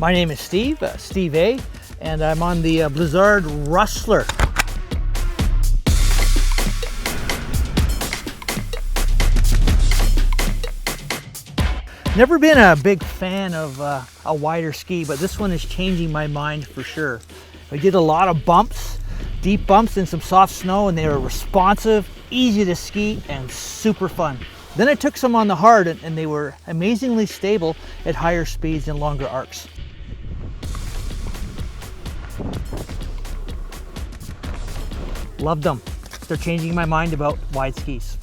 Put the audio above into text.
My name is Steve, Steve A, and I'm on the Blizzard Rustler. Never been a big fan of a wider ski, but this one is changing my mind for sure. I did a lot of bumps, deep bumps in some soft snow, and they were responsive, easy to ski, and super fun. Then I took some on the hard, and they were amazingly stable at higher speeds and longer arcs. Loved them. They're changing my mind about wide skis.